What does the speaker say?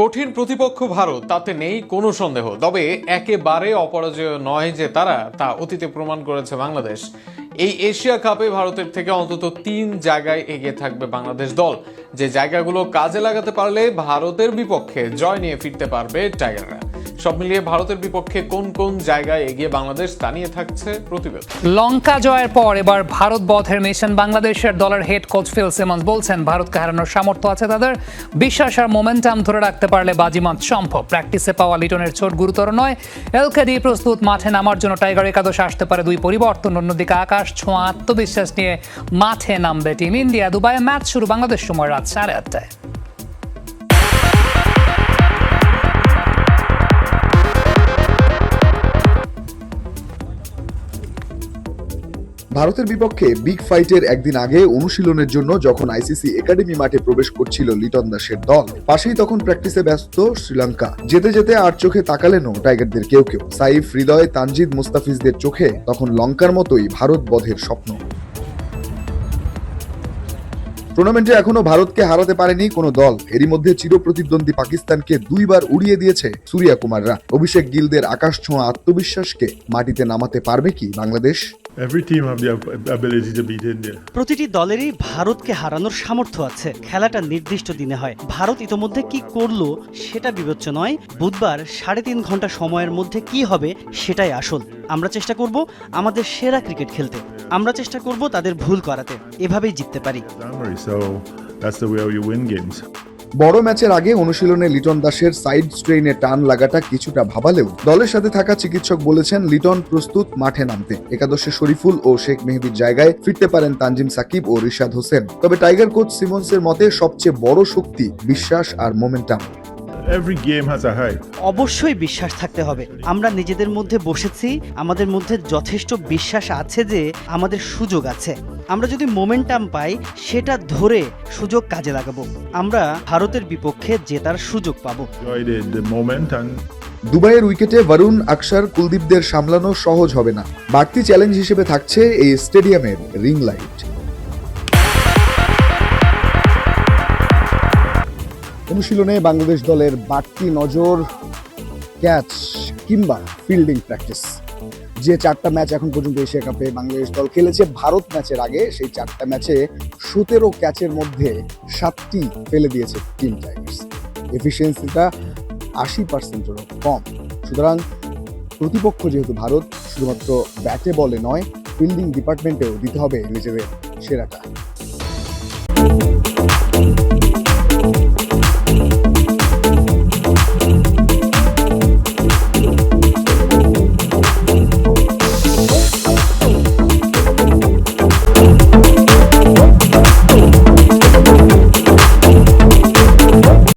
কঠিন প্রতিপক্ষ ভারত, তাতে নেই কোনো সন্দেহ। তবে একেবারে অপরাজেয় নয় যে তারা, তা অতীতে প্রমাণ করেছে বাংলাদেশ। এই এশিয়া কাপে ভারতের থেকে অন্তত 3 জায়গায় এগিয়ে থাকবে বাংলাদেশ দল, যে জায়গাগুলো কাজে লাগাতে পারলে ভারতের বিপক্ষে জয় নিয়ে ফিরতে পারবে টাইগাররা। সব মিলিয়ে ভারতের বিপক্ষে কোন কোন জায়গায় এগিয়ে বাংলাদেশ, তা নিয়ে থাকছে প্রতিবেদন। লঙ্কা জয়ের পর এবার ভারত বধের মিশন। বাংলাদেশের দলের হেড কোচ ফিল সিমন্স বলছেন, ভারতকে হারানোর সামর্থ্য আছে তাদের। বিশ্বাস আর মোমেন্টাম ধরে রাখতে পারলে বাজিমাত সম্ভব। প্র্যাকটিসে পাওয়া লিটনের চোট গুরুতর নয়। এলকেডি প্রস্তুত, মাঠে নামার জন্য টাইগার একাদশ আসতে পারে 2 পরিবর্তন। অন্যদিকে আকাশ ছোঁয়া আত্মবিশ্বাস নিয়ে মাঠে নামবে টিম ইন্ডিয়া। দুবাইয়ে ম্যাচ শুরু বাংলাদেশ সময় রাত 8:30টায়। ভারতের বিপক্ষে বিগ ফাইটের একদিন আগে অনুশীলনের জন্য যখন আইসিসি একাডেমি মাঠে প্রবেশ করছিল লিটন দাসের দল, পাশেই তখন প্র্যাকটিসে ব্যস্ত শ্রীলঙ্কা। যেতে যেতে আর চোখে তাকালেনও টাইগারদের কেউ কেউ। সাইফ, হৃদয়, তানজিদ, মুস্তাফিজদের চোখে তখন লঙ্কার মতোই ভারত বধের স্বপ্ন। টুর্নামেন্টে এখনো ভারতকে হারাতে পারেনি কোনো দল। এরই মধ্যে চিরপ্রতিদ্বন্দ্বী পাকিস্তানকে 2 বার উড়িয়ে দিয়েছে সূর্যা কুমাররা। অভিষেক গিলদের আকাশ ছোঁয়া আত্মবিশ্বাসকে মাটিতে নামাতে পারবে কি Bangladesh? Every team have the ability to beat India. প্রতিটি দলেরই ভারতকে হারানোর সামর্থ্য আছে। খেলাটা নির্দিষ্ট দিনে হয়। ভারত ইতোমধ্যে কি করলো সেটা বিবেচ্য নয়। বুধবার 3.5 ঘন্টা সময়ের মধ্যে কি হবে সেটাই আসল। আমরা চেষ্টা করব আমাদের সেরা ক্রিকেট খেলতে। আমরা চেষ্টা করব তাদের ভুল করাতে। এভাবেই জিততে পারি। So that's the way you win games. বড় ম্যাচের আগে অনুশীলনে লিটন দাসের সাইড স্ট্রেইনে টান লাগাটা কিছুটা ভাবালেও দলের সাথে থাকা চিকিৎসক বলেছেন লিটন প্রস্তুত মাঠে নামতে। একাদশে শরীফুল ও শেখ মেহেদীর জায়গায় ফিরতে পারেন তানজিম সাকিব ও রিশাদ হোসেন। তবে টাইগার কোচ সিমন্সের মতে সবচেয়ে বড় শক্তি বিশ্বাস আর momentum. Every game has a high. অবশ্যই বিশ্বাস থাকতে হবে। আমরা নিজেদের মধ্যে বসেছি, আমাদের মধ্যে যথেষ্ট বিশ্বাস আছে যে আমাদের সুযোগ আছে। আমরা যদি মোমেন্টাম পাই, সেটা ধরে সুযোগ কাজে লাগাবো। আমরা ভারতের বিপক্ষে জেতার সুযোগ পাবো। Enjoy the moment and দুবাইয়ের উইকেটে বরুণ, আকসার, কুলদীপদের সামলানো সহজ হবে না। বাড়তি চ্যালেঞ্জ হিসেবে থাকছে এই স্টেডিয়ামের রিং লাইট। অনুশীলনে বাংলাদেশ দলের বাড়তি নজর ক্যাচ কিংবা ফিল্ডিং প্র্যাকটিস। যে 4টা ম্যাচ এখন পর্যন্ত এশিয়া কাপে বাংলাদেশ দল খেলেছে, ভারত ম্যাচের আগে সেই 4টা ম্যাচে 17 ক্যাচের মধ্যে 7টি ফেলে দিয়েছে টিম টাইগার্স। এফিসিয়েন্সিটা 80%-এরও কম। সুতরাং প্রতিপক্ষ যেহেতু ভারত, শুধুমাত্র ব্যাটে বলে নয়, ফিল্ডিং ডিপার্টমেন্টেও দিতে হবে নিজেদের সেরাটা।